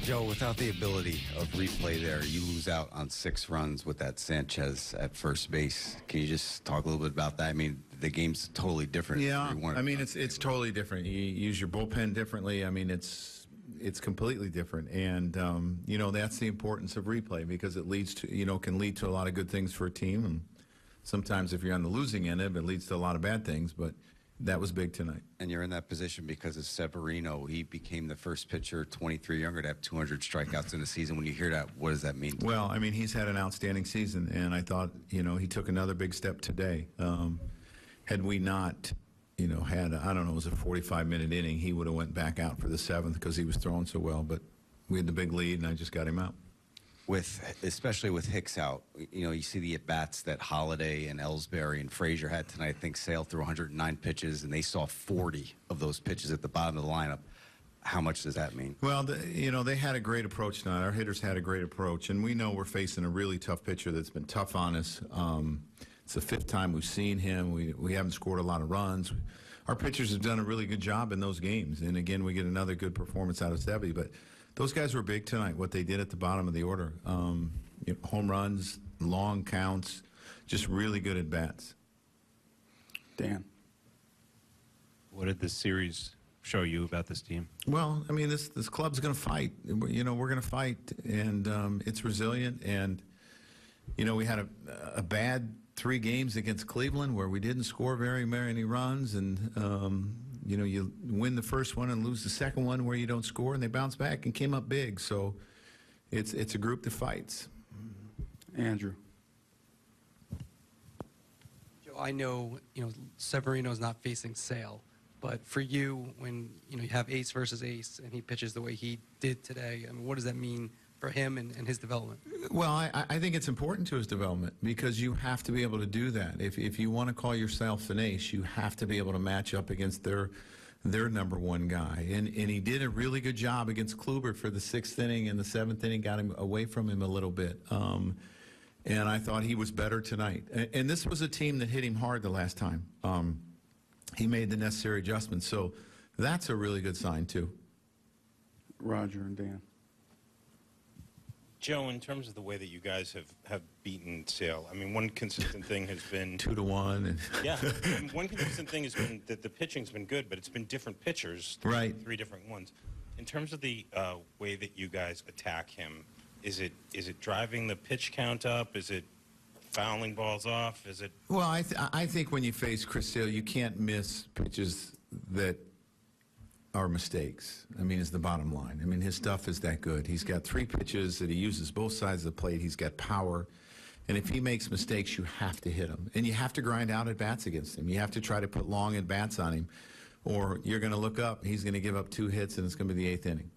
Joe, without the ability of replay there, you lose out on 6 runs with that Sanchez at first base. Can you just talk a little bit about that? I mean, the game's totally different. Yeah, I mean, it's totally different. You use your bullpen differently. I mean, it's completely different. And, you know, that's the importance of replay because it leads to, you know, can lead to a lot of good things for a team. And sometimes if you're on the losing end of it, it leads to a lot of bad things. But that was big tonight. And you're in that position because of Severino. He became the first pitcher, 23 younger, to have 200 strikeouts in a season. When you hear that, what does that mean? Well, I mean, he's had an outstanding season, and I thought, you know, he took another big step today. Had we not, you know, had, I don't know, it was a 45-minute inning, he would have went back out for the 7th because he was throwing so well. But we had the big lead, and I just got him out. Especially with Hicks out, you know, you see the at-bats that Holiday and Ellsbury and Frazier had tonight. I think Sale threw 109 pitches, and they saw 40 of those pitches at the bottom of the lineup. How much does that mean? Well, you know, they had a great approach tonight. Our hitters had a great approach, and we know we're facing a really tough pitcher that's been tough on us. It's the 5th time we've seen him. We haven't scored a lot of runs. Our pitchers have done a really good job in those games, and again, we get another good performance out of Sevy, but those guys were big tonight, what they did at the bottom of the order. You know, home runs, long counts, just really good at bats. Dan. What did this series show you about this team? Well, I mean, this club's going to fight. You know, we're going to fight, and it's resilient. And, you know, we had a bad 3 games against Cleveland where we didn't score very many runs, and you know, you win the first one and lose the second one where you don't score, and they bounce back and came up big. So it's a group that fights. Andrew. Joe, I know, you know, Severino's not facing Sale, but for you, when, you know, you have ace versus ace and he pitches the way he did today, I mean, what does that mean for him and his development? Well, I think it's important to his development because you have to be able to do that. If you want to call yourself an ace, you have to be able to match up against their number 1 guy. And he did a really good job against Kluber for the 6th inning, and the 7th inning got him away from him a little bit. And I thought he was better tonight. And this was a team that hit him hard the last time. He made the necessary adjustments. So that's a really good sign, too. Roger and Dan. Joe, in terms of the way that you guys have beaten Sale, I mean, one consistent thing has been 2-1. And yeah, one consistent thing has been that the pitching's been good, but it's been different pitchers, right? 3 different ones. In terms of the way that you guys attack him, is it driving the pitch count up? Is it fouling balls off? Is it? Well, I think when you face Chris Sale, you can't miss pitches that are mistakes. I mean, is the bottom line. I mean, his stuff is that good. He's got 3 pitches that he uses both sides of the plate. He's got power. And if he makes mistakes, you have to hit him. And you have to grind out at bats against him. You have to try to put long at bats on him. Or you're going to look up, he's going to give up 2 hits, and it's going to be the 8th inning.